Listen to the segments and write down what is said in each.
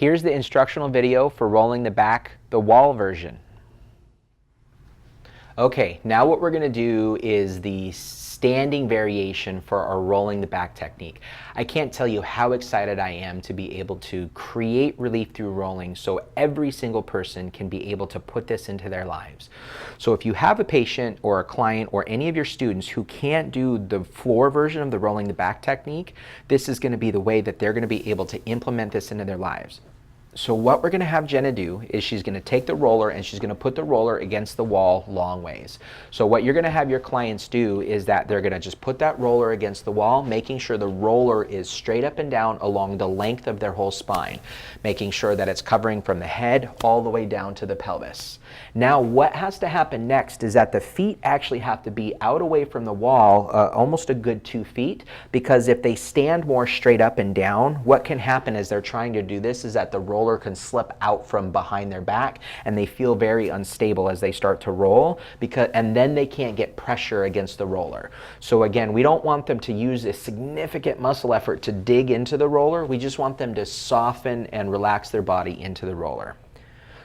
Here's the instructional video for rolling the back, the wall version. Okay, now what we're going to do is the standing variation for our rolling the back technique. I can't tell you how excited I am to be able to create relief through rolling so every single person can be able to put this into their lives. So if you have a patient or a client or any of your students who can't do the floor version of the rolling the back technique, this is going to be the way that they're going to be able to implement this into their lives. So what we're going to have Jenna do is she's going to take the roller and she's going to put the roller against the wall long ways. So what you're going to have your clients do is that they're going to just put that roller against the wall, making sure the roller is straight up and down along the length of their whole spine, making sure that it's covering from the head all the way down to the pelvis. Now what has to happen next is that the feet actually have to be out away from the wall, almost a good 2 feet, because if they stand more straight up and down, what can happen as they're trying to do this is that the roller can slip out from behind their back and they feel very unstable as they start to roll, and then they can't get pressure against the roller. So again, we don't want them to use a significant muscle effort to dig into the roller. We just want them to soften and relax their body into the roller.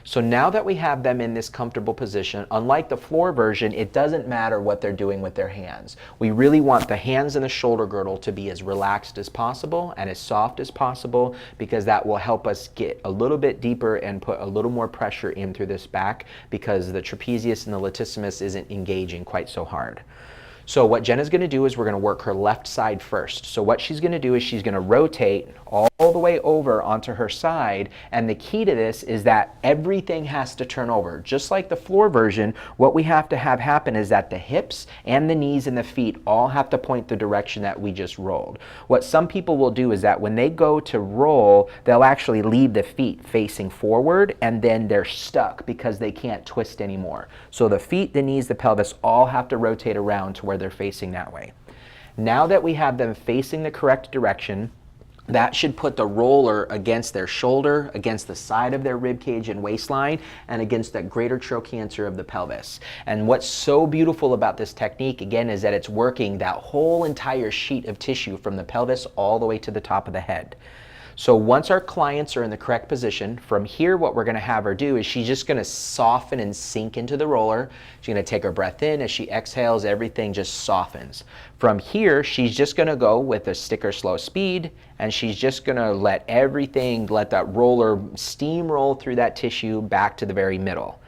So now that we have them in this comfortable position, unlike the floor version, it doesn't matter what they're doing with their hands. We really want the hands and the shoulder girdle to be as relaxed as possible and as soft as possible, because that will help us get a little bit deeper and put a little more pressure in through this back, because the trapezius and the latissimus isn't engaging quite so hard. So what Jenna's going to do is we're going to work her left side first. So what she's going to do is she's going to rotate all the way over onto her side, and the key to this is that everything has to turn over. Just like the floor version, what we have to have happen is that the hips and the knees and the feet all have to point the direction that we just rolled. What some people will do is that when they go to roll, they'll actually leave the feet facing forward and then they're stuck because they can't twist anymore. So the feet, the knees, the pelvis all have to rotate around to where they're facing that way. Now that we have them facing the correct direction, that should put the roller against their shoulder, against the side of their rib cage and waistline, and against that greater trochanter of the pelvis. And what's so beautiful about this technique, again, is that it's working that whole entire sheet of tissue from the pelvis all the way to the top of the head. So once our clients are in the correct position, from here what we're going to have her do is she's just going to soften and sink into the roller. She's going to take her breath in. As she exhales, everything just softens. From here, she's just going to go with a stick or slow speed, and she's just going to let that roller steamroll through that tissue back to the very middle.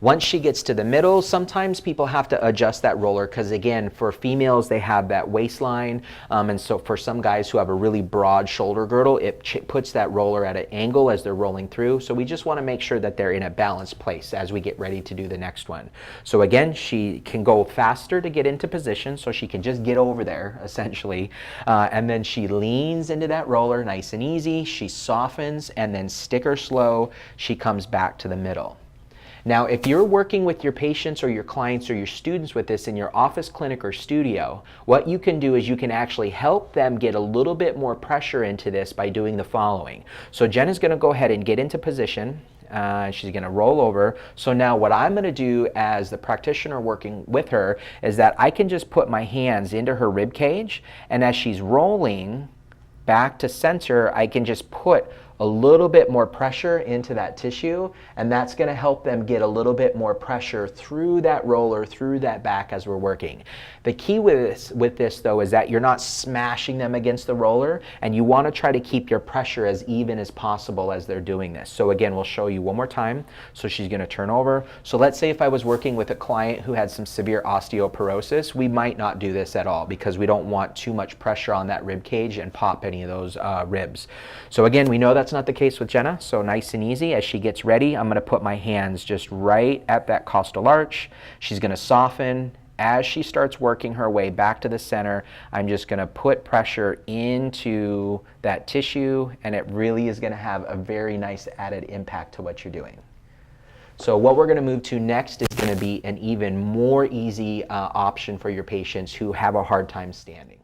Once she gets to the middle, sometimes people have to adjust that roller because, again, for females, they have that waistline. And so for some guys who have a really broad shoulder girdle, it puts that roller at an angle as they're rolling through. So we just want to make sure that they're in a balanced place as we get ready to do the next one. So again, she can go faster to get into position, so she can just get over there, essentially. And then she leans into that roller nice and easy. She softens, and then stick or slow, she comes back to the middle. Now, if you're working with your patients or your clients or your students with this in your office, clinic, or studio, what you can do is you can actually help them get a little bit more pressure into this by doing the following. So Jenna's going to go ahead and get into position. She's going to roll over. So now what I'm going to do as the practitioner working with her is that I can just put my hands into her rib cage, and as she's rolling back to center, I can just put a little bit more pressure into that tissue, and that's going to help them get a little bit more pressure through that roller, through that back as we're working. The key with this though is that you're not smashing them against the roller, and you want to try to keep your pressure as even as possible as they're doing this. So again, we'll show you one more time. So she's going to turn over. So let's say if I was working with a client who had some severe osteoporosis, we might not do this at all because we don't want too much pressure on that rib cage and pop any of those ribs. So again, we know that's not the case with Jenna, so nice and easy. As she gets ready, I'm going to put my hands just right at that costal arch. She's going to soften. As she starts working her way back to the center, I'm just going to put pressure into that tissue, and it really is going to have a very nice added impact to what you're doing. So what we're going to move to next is going to be an even more easy option for your patients who have a hard time standing.